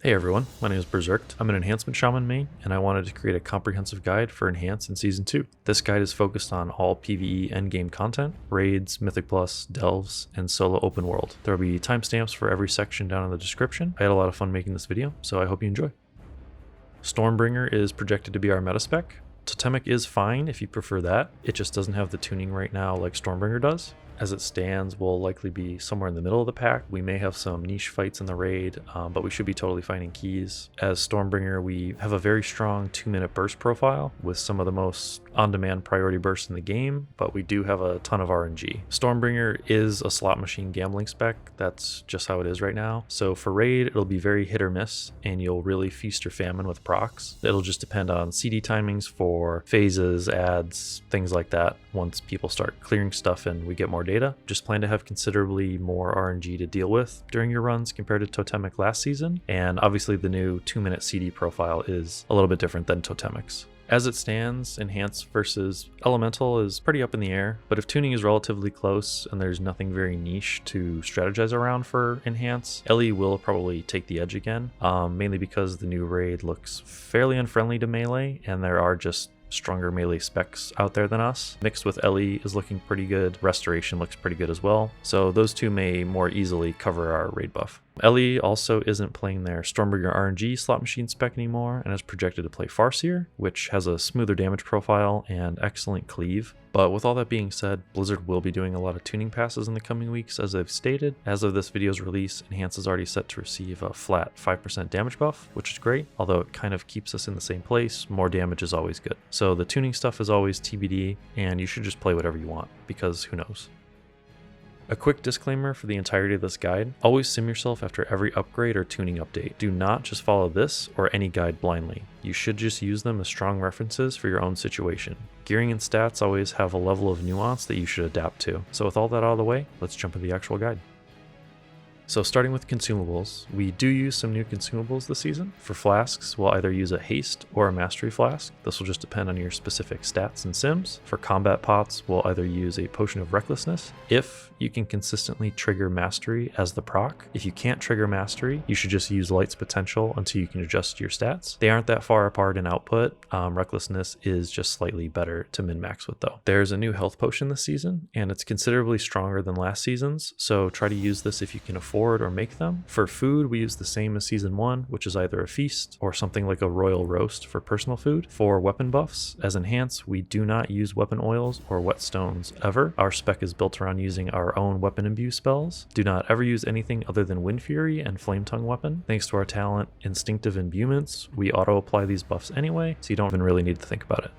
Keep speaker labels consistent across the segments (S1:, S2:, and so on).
S1: Hey everyone, my name is Berserked. I'm an Enhancement Shaman main, and I wanted to create a comprehensive guide for Enhance in Season 2. This guide is focused on all PvE endgame content, raids, Mythic Plus, delves, and solo open world. There will be timestamps for every section down in the description. I had a lot of fun making this video, so I hope you enjoy. Stormbringer is projected to be our meta spec. Totemic is fine if you prefer that, it just doesn't have the tuning right now like Stormbringer does. As it stands, we'll likely be somewhere in the middle of the pack. We may have some niche fights in the raid, but we should be totally finding keys. As Stormbringer, we have a very strong 2-minute burst profile with some of the most on-demand priority bursts in the game, but we do have a ton of RNG. Stormbringer is a slot machine gambling spec. That's just how it is right now. So for raid, it'll be very hit or miss, and you'll really feast or famine with procs. It'll just depend on CD timings for phases, ads, things like that. Once people start clearing stuff and we get more data, just plan to have considerably more RNG to deal with during your runs compared to Totemic last season, and obviously the new 2-minute CD profile is a little bit different than Totemic's. As it stands, Enhance versus Elemental is pretty up in the air, but if tuning is relatively close and there's nothing very niche to strategize around for Enhance, Ele will probably take the edge again, mainly because the new raid looks fairly unfriendly to melee, and there are just stronger melee specs out there than us. Mixed with Ele is looking pretty good. Restoration looks pretty good as well. So those two may more easily cover our raid buff. Ele also isn't playing their Stormbringer RNG slot machine spec anymore and is projected to play Farseer, which has a smoother damage profile and excellent cleave. But with all that being said, Blizzard will be doing a lot of tuning passes in the coming weeks as they've stated. As of this video's release, Enhance is already set to receive a flat 5% damage buff, which is great, although it kind of keeps us in the same place. More damage is always good. So the tuning stuff is always TBD, and you should just play whatever you want, because who knows. A quick disclaimer for the entirety of this guide: always sim yourself after every upgrade or tuning update. Do not just follow this or any guide blindly. You should just use them as strong references for your own situation. Gearing and stats always have a level of nuance that you should adapt to. So with all that out of the way, let's jump into the actual guide. So starting with consumables, we do use some new consumables this season. For flasks, we'll either use a haste or a mastery flask. This will just depend on your specific stats and sims. For combat pots, we'll either use a potion of recklessness if you can consistently trigger mastery as the proc. If you can't trigger mastery, you should just use light's potential until you can adjust your stats. They aren't that far apart in output. Recklessness is just slightly better to min-max with though. There's a new health potion this season, and it's considerably stronger than last season's, so try to use this if you can afford or make them. For food, we use the same as season 1, which is either a feast or something like a royal roast for personal food. For weapon buffs, as Enhance, we do not use weapon oils or whetstones ever. Our spec is built around using our own weapon imbue spells. Do not ever use anything other than Wind Fury and Flame Tongue weapon. Thanks to our talent, Instinctive Imbuements, we auto apply these buffs anyway, so you don't even really need to think about it.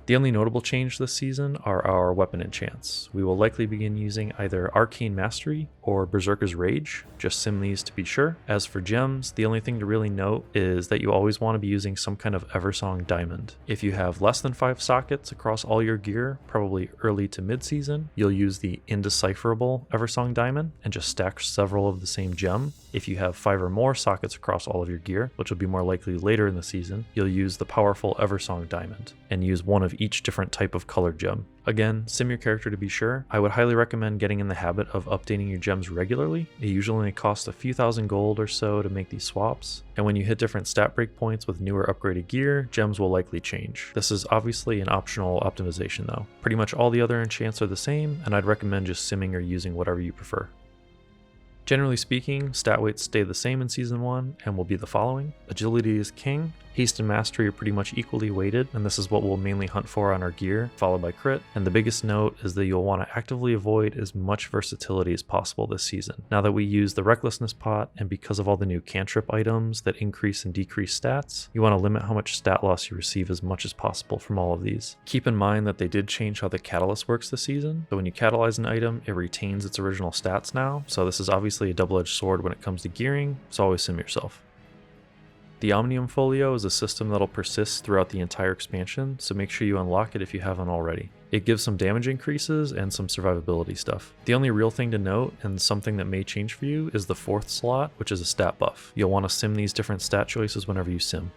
S1: The only notable change this season are our weapon enchants. We will likely begin using either Arcane Mastery or Berserker's Rage, just sim these to be sure. As for gems, the only thing to really note is that you always want to be using some kind of Eversong Diamond. If you have less than 5 sockets across all your gear, probably early to mid-season, you'll use the Indecipherable Eversong Diamond and just stack several of the same gem. If you have 5 or more sockets across all of your gear, which will be more likely later in the season, you'll use the powerful Eversong Diamond and use one of each different type of colored gem. Again, sim your character to be sure. I would highly recommend getting in the habit of updating your gems regularly. It usually only costs a few thousand gold or so to make these swaps, and when you hit different stat break points with newer upgraded gear, gems will likely change. This is obviously an optional optimization though. Pretty much all the other enchants are the same, and I'd recommend just simming or using whatever you prefer. Generally speaking, stat weights stay the same in season 1 and will be the following. Agility is king, haste and mastery are pretty much equally weighted, and this is what we'll mainly hunt for on our gear, followed by crit. And the biggest note is that you'll want to actively avoid as much versatility as possible this season. Now that we use the recklessness pot, and because of all the new cantrip items that increase and decrease stats, you want to limit how much stat loss you receive as much as possible from all of these. Keep in mind that they did change how the catalyst works this season, so when you catalyze an item, it retains its original stats now, so this is obviously a double-edged sword when it comes to gearing, so always sim yourself. The Omnium Folio is a system that'll persist throughout the entire expansion, so make sure you unlock it if you haven't already. It gives some damage increases and some survivability stuff. The only real thing to note, and something that may change for you, is the 4th slot, which is a stat buff. You'll want to sim these different stat choices whenever you sim.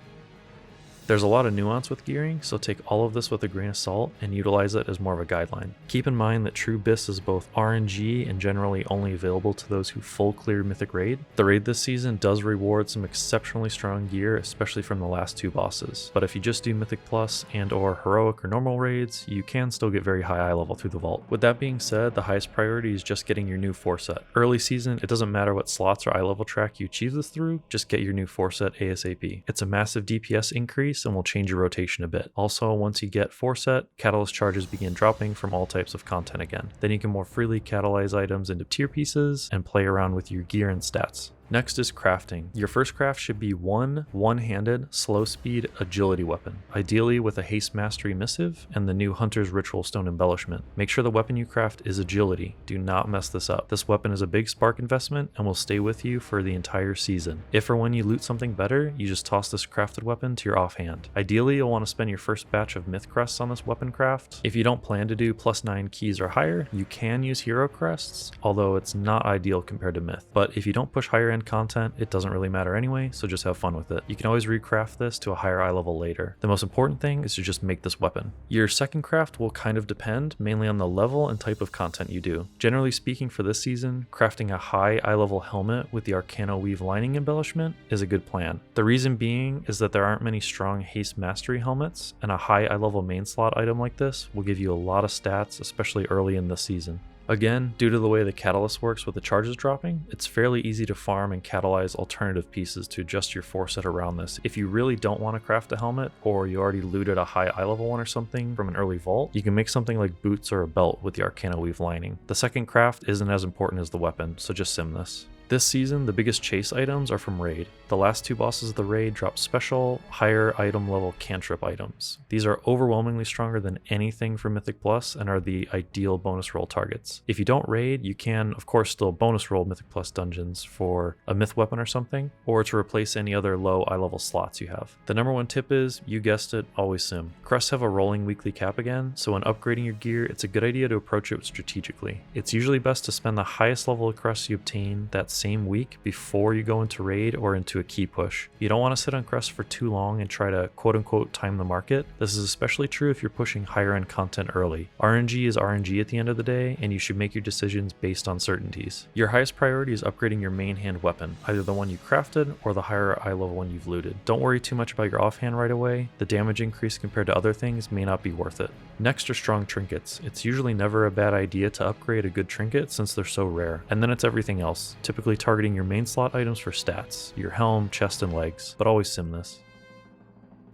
S1: There's a lot of nuance with gearing, so take all of this with a grain of salt and utilize it as more of a guideline. Keep in mind that True Bis is both RNG and generally only available to those who full clear Mythic Raid. The raid this season does reward some exceptionally strong gear, especially from the last 2 bosses, but if you just do Mythic Plus and or Heroic or normal raids, you can still get very high eye level through the vault. With that being said, the highest priority is just getting your new 4 set. Early season, it doesn't matter what slots or eye level track you achieve this through, just get your new 4 set ASAP. It's a massive DPS increase and will change your rotation a bit. Also, once you get 4 set, catalyst charges begin dropping from all types of content again. Then you can more freely catalyze items into tier pieces and play around with your gear and stats. Next is crafting. Your first craft should be one-handed, slow speed agility weapon, ideally with a haste mastery missive and the new Hunter's Ritual Stone embellishment. Make sure the weapon you craft is agility. Do not mess this up. This weapon is a big spark investment and will stay with you for the entire season. If or when you loot something better, you just toss this crafted weapon to your offhand. Ideally, you'll want to spend your first batch of myth crests on this weapon craft. If you don't plan to do +9 keys or higher, you can use hero crests, although it's not ideal compared to myth. But if you don't push higher end content, it doesn't really matter anyway, so just have fun with it. You can always recraft this to a higher eye level later. The most important thing is to just make this weapon. Your second craft will kind of depend mainly on the level and type of content you do. Generally speaking, for this season, crafting a high eye level helmet with the Arcano Weave lining embellishment is a good plan. The reason being is that there aren't many strong haste mastery helmets, and a high eye level main slot item like this will give you a lot of stats, especially early in the season. Again, due to the way the catalyst works with the charges dropping, it's fairly easy to farm and catalyze alternative pieces to adjust your 4 set around this. If you really don't want to craft a helmet, or you already looted a high eye level one or something from an early vault, you can make something like boots or a belt with the Arcano Weave lining. The second craft isn't as important as the weapon, so just sim this. This season, the biggest chase items are from raid. The last 2 bosses of the raid drop special, higher item level cantrip items. These are overwhelmingly stronger than anything from Mythic Plus and are the ideal bonus roll targets. If you don't raid, you can of course still bonus roll Mythic Plus dungeons for a myth weapon or something, or to replace any other low eye level slots you have. The number 1 tip is, you guessed it, always sim. Crests have a rolling weekly cap again, so when upgrading your gear, it's a good idea to approach it strategically. It's usually best to spend the highest level of crests you obtain that same week before you go into raid or into a key push. You don't want to sit on crests for too long and try to quote-unquote time the market. This is especially true if you're pushing higher end content early. RNG is RNG at the end of the day, and you should make your decisions based on certainties. Your highest priority is upgrading your main hand weapon, either the one you crafted or the higher eye level one you've looted. Don't worry too much about your offhand right away. The damage increase compared to other things may not be worth it. Next are strong trinkets. It's usually never a bad idea to upgrade a good trinket since they're so rare. And then it's everything else, typically targeting your main slot items for stats, your helm, chest, and legs, but always sim this.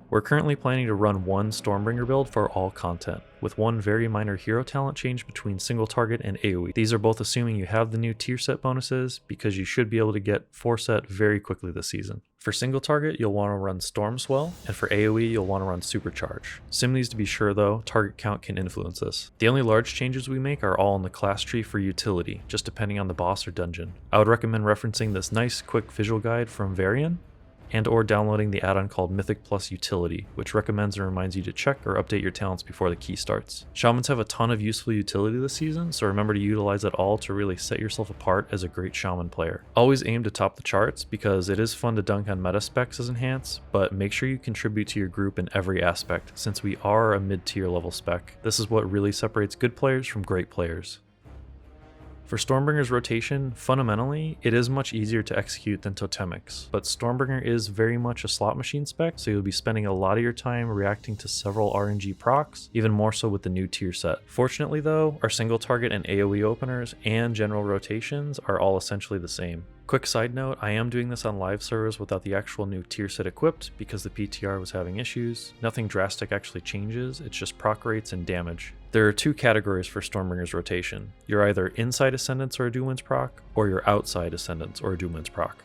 S1: We're currently planning to run one Stormbringer build for all content, with one very minor hero talent change between single target and AoE. These are both assuming you have the new tier set bonuses, because you should be able to get 4 set very quickly this season. For single target, you'll want to run Swell, and for AoE, you'll want to run Supercharge. Sim these to be sure though, target count can influence this. The only large changes we make are all in the class tree for utility, just depending on the boss or dungeon. I would recommend referencing this nice quick visual guide from Varian, and or downloading the add-on called Mythic Plus Utility, which recommends and reminds you to check or update your talents before the key starts. Shamans have a ton of useful utility this season, so remember to utilize it all to really set yourself apart as a great shaman player. Always aim to top the charts, because it is fun to dunk on meta specs as Enhance, but make sure you contribute to your group in every aspect, since we are a mid-tier level spec. This is what really separates good players from great players. For Stormbringer's rotation, fundamentally, it is much easier to execute than Totemics, but Stormbringer is very much a slot machine spec, so you'll be spending a lot of your time reacting to several RNG procs, even more so with the new tier set. Fortunately though, our single target and AoE openers and general rotations are all essentially the same. Quick side note, I am doing this on live servers without the actual new tier set equipped because the PTR was having issues. Nothing drastic actually changes, it's just proc rates and damage. There are 2 categories for Stormbringer's rotation. You're either inside Ascendance or a Doomwind's proc, or you're outside Ascendance or a Doomwind's proc.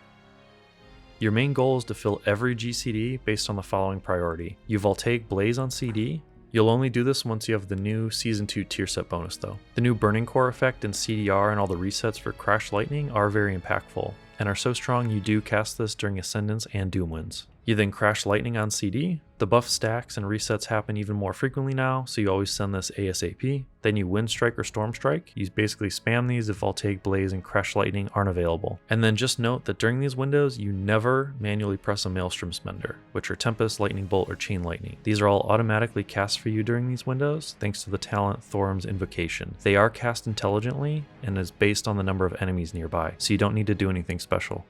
S1: Your main goal is to fill every GCD based on the following priority. You Voltaic Blaze on CD. You'll only do this once you have the new Season 2 tier set bonus though. The new Burning Core effect and CDR and all the resets for Crash Lightning are very impactful, and are so strong you do cast this during Ascendance and Doomwinds. You then crash lightning on CD. The buff stacks and resets happen even more frequently now, so you always send this ASAP. Then you Wind Strike or Storm Strike. You basically spam these if Voltaic Blaze and Crash Lightning aren't available. And then just note that during these windows, you never manually press a Maelstrom Spender, which are Tempest, Lightning Bolt, or Chain Lightning. These are all automatically cast for you during these windows, thanks to the talent Thorum's Invocation. They are cast intelligently and is based on the number of enemies nearby, so you don't need to do anything special.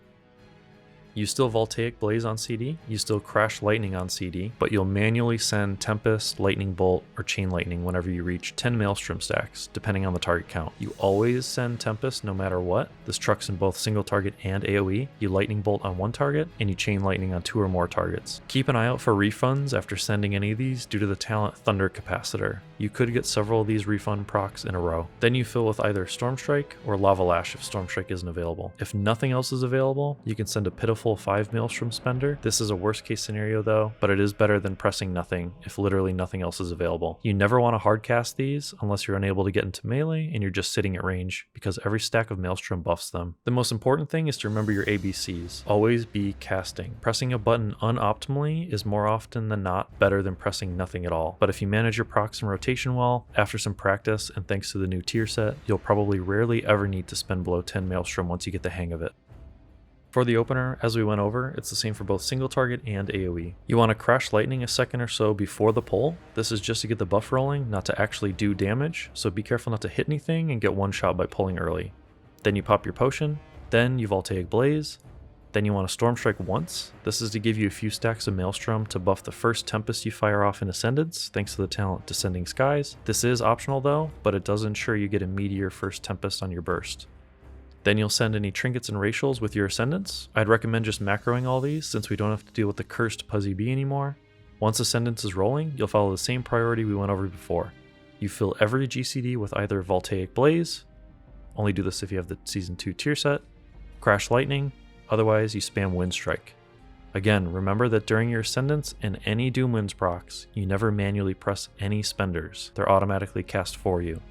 S1: You still Voltaic Blaze on CD, you still Crash Lightning on CD, but you'll manually send Tempest, Lightning Bolt, or Chain Lightning whenever you reach 10 Maelstrom stacks, depending on the target count. You always send Tempest no matter what. This trucks in both single target and AoE. You Lightning Bolt on one target, and you Chain Lightning on 2 or more targets. Keep an eye out for refunds after sending any of these due to the talent Thunder Capacitor. You could get several of these refund procs in a row. Then you fill with either Storm Strike or Lava Lash if Storm Strike isn't available. If nothing else is available, you can send a pitiful 5 Maelstrom Spender. This is a worst case scenario though, but it is better than pressing nothing if literally nothing else is available. You never want to hard cast these unless you're unable to get into melee and you're just sitting at range, because every stack of Maelstrom buffs them. The most important thing is to remember your ABCs. Always be casting. Pressing a button unoptimally is more often than not better than pressing nothing at all. But if you manage your procs and rotation well, after some practice and thanks to the new tier set, you'll probably rarely ever need to spend below 10 Maelstrom once you get the hang of it. For the opener, as we went over, it's the same for both single target and AoE. You want to Crash Lightning a second or so before the pull. This is just to get the buff rolling, not to actually do damage, so be careful not to hit anything and get one shot by pulling early. Then you pop your potion, then you Voltaic Blaze, then you want to Storm Strike once. This is to give you a few stacks of Maelstrom to buff the first Tempest you fire off in Ascendance, thanks to the talent Descending Skies. This is optional though, but it does ensure you get a meteor first Tempest on your burst. Then you'll send any trinkets and racials with your Ascendance. I'd recommend just macroing all these since we don't have to deal with the cursed Puzzy Bee anymore. Once Ascendance is rolling, you'll follow the same priority we went over before. You fill every GCD with either Voltaic Blaze, only do this if you have the Season 2 tier set, Crash Lightning, otherwise you spam Wind Strike. Again, remember that during your Ascendance and any Doom Winds procs, you never manually press any spenders. They're automatically cast for you.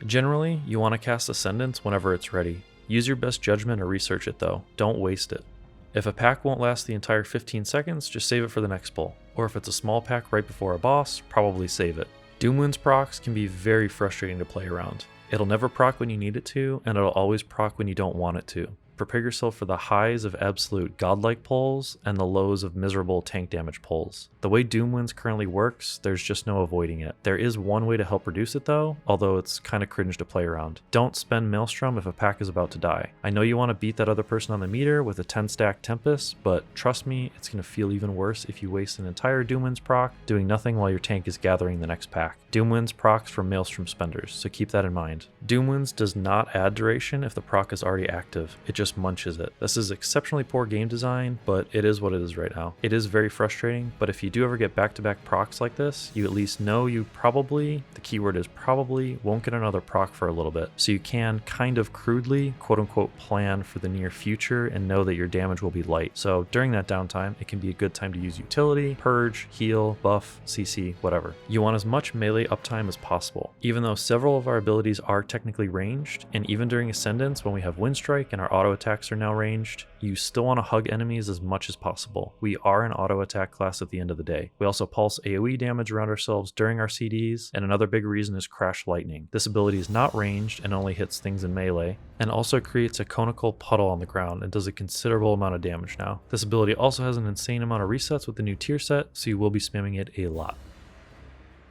S1: Generally, you want to cast Ascendance whenever it's ready. Use your best judgment or research it though, don't waste it. If a pack won't last the entire 15 seconds, just save it for the next pull. Or if it's a small pack right before a boss, probably save it. Doomwinds procs can be very frustrating to play around. It'll never proc when you need it to, and it'll always proc when you don't want it to. Prepare yourself for the highs of absolute godlike pulls and the lows of miserable tank damage pulls. The way Doomwinds currently works, there's just no avoiding it. There is one way to help reduce it though, although it's kinda cringe to play around. Don't spend Maelstrom if a pack is about to die. I know you want to beat that other person on the meter with a 10 stack Tempest, but trust me, it's gonna feel even worse if you waste an entire Doomwinds proc doing nothing while your tank is gathering the next pack. Doomwinds procs from Maelstrom spenders, so keep that in mind. Doomwinds does not add duration if the proc is already active, it just munches it. This is exceptionally poor game design, but it is what it is right now. It is very frustrating, but if you do ever get back-to-back procs like this, you at least know you probably, the keyword is probably, won't get another proc for a little bit. So you can kind of crudely, quote-unquote, plan for the near future and know that your damage will be light. So during that downtime, it can be a good time to use utility, purge, heal, buff, CC, whatever. You want as much melee uptime as possible. Even though several of our abilities are technically ranged, and even during Ascendance when we have Wind Strike and our auto attacks are now ranged, you still want to hug enemies as much as possible. We are an auto attack class at the end of the day. We also pulse AoE damage around ourselves during our CDs, and another big reason is Crash Lightning. This ability is not ranged and only hits things in melee, and also creates a conical puddle on the ground and does a considerable amount of damage now. This ability also has an insane amount of resets with the new tier set, so you will be spamming it a lot.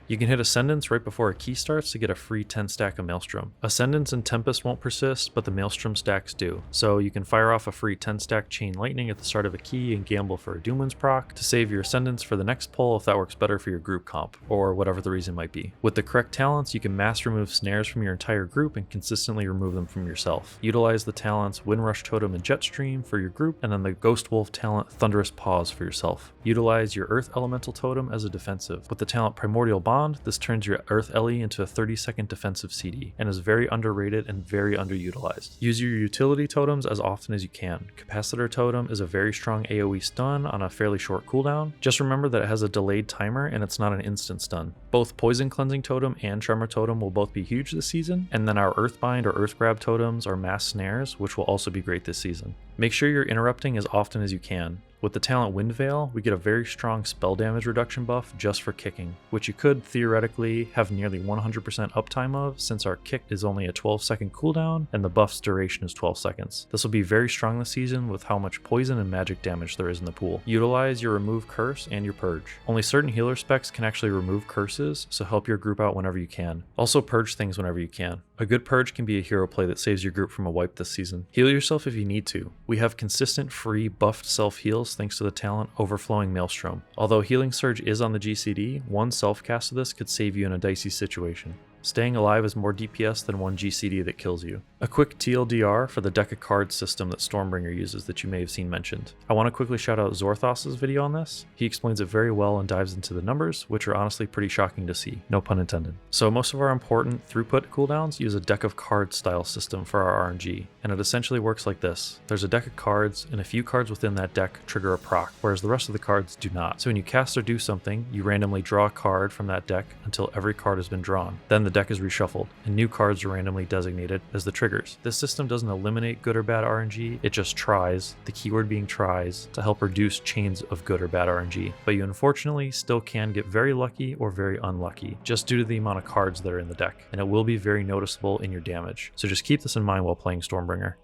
S1: You can hit Ascendance right before a key starts to get a free 10 stack of Maelstrom. Ascendance and Tempest won't persist, but the Maelstrom stacks do. So you can fire off a free 10 stack Chain Lightning at the start of a key and gamble for a Doomwinds proc to save your Ascendance for the next pull if that works better for your group comp, or whatever the reason might be. With the correct talents, you can mass remove snares from your entire group and consistently remove them from yourself. Utilize the talents Windrush Totem and Jetstream for your group, and then the Ghost Wolf talent Thunderous Paws for yourself. Utilize your Earth Elemental Totem as a defensive. With the talent Primordial Bond, this turns your Earth Ele into a 30-second defensive CD, and is very underrated and very underutilized. Use your utility totems as often as you can. Capacitor Totem is a very strong AoE stun on a fairly short cooldown. Just remember that it has a delayed timer and it's not an instant stun. Both Poison Cleansing Totem and Tremor Totem will both be huge this season, and then our Earthbind or Earth Grab totems are mass snares, which will also be great this season. Make sure you're interrupting as often as you can. With the talent Wind Veil, we get a very strong spell damage reduction buff just for kicking, which you could theoretically have nearly 100% uptime of since our kick is only a 12-second cooldown and the buff's duration is 12 seconds. This will be very strong this season with how much poison and magic damage there is in the pool. Utilize your Remove Curse and your Purge. Only certain healer specs can actually remove curses, so help your group out whenever you can. Also purge things whenever you can. A good purge can be a hero play that saves your group from a wipe this season. Heal yourself if you need to. We have consistent free buffed self heals thanks to the talent Overflowing Maelstrom. Although Healing Surge is on the GCD, one self cast of this could save you in a dicey situation. Staying alive is more DPS than one GCD that kills you. A quick TLDR for the deck of cards system that Stormbringer uses that you may have seen mentioned. I want to quickly shout out Zorthos' video on this. He explains it very well and dives into the numbers, which are honestly pretty shocking to see. No pun intended. So most of our important throughput cooldowns use a deck of cards style system for our RNG, and it essentially works like this. There's a deck of cards, and a few cards within that deck trigger a proc, whereas the rest of the cards do not. So when you cast or do something, you randomly draw a card from that deck until every card has been drawn. Then the deck is reshuffled, and new cards are randomly designated as the triggers. This system doesn't eliminate good or bad RNG, it just tries, the keyword being tries, to help reduce chains of good or bad RNG. But you unfortunately still can get very lucky or very unlucky, just due to the amount of cards that are in the deck, and it will be very noticeable in your damage. So just keep this in mind while playing Stormbringer.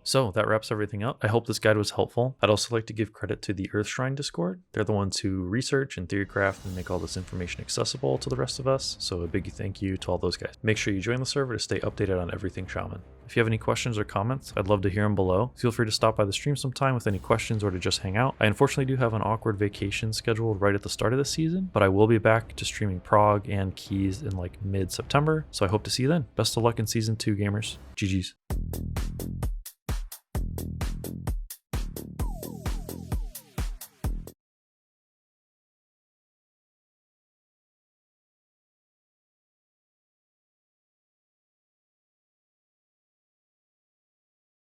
S1: So that wraps everything up. I hope this guide was helpful. I'd also like to give credit to the Earthshrine Discord. They're the ones who research and theorycraft and make all this information accessible to the rest of us. So a big thank you to all those guys. Make sure you join the server to stay updated on everything Shaman. If you have any questions or comments, I'd love to hear them below. Feel free to stop by the stream sometime with any questions or to just hang out. I unfortunately do have an awkward vacation scheduled right at the start of this season, but I will be back to streaming Prog and Keys in like mid-September. So I hope to see you then. Best of luck in Season 2, gamers. GG's.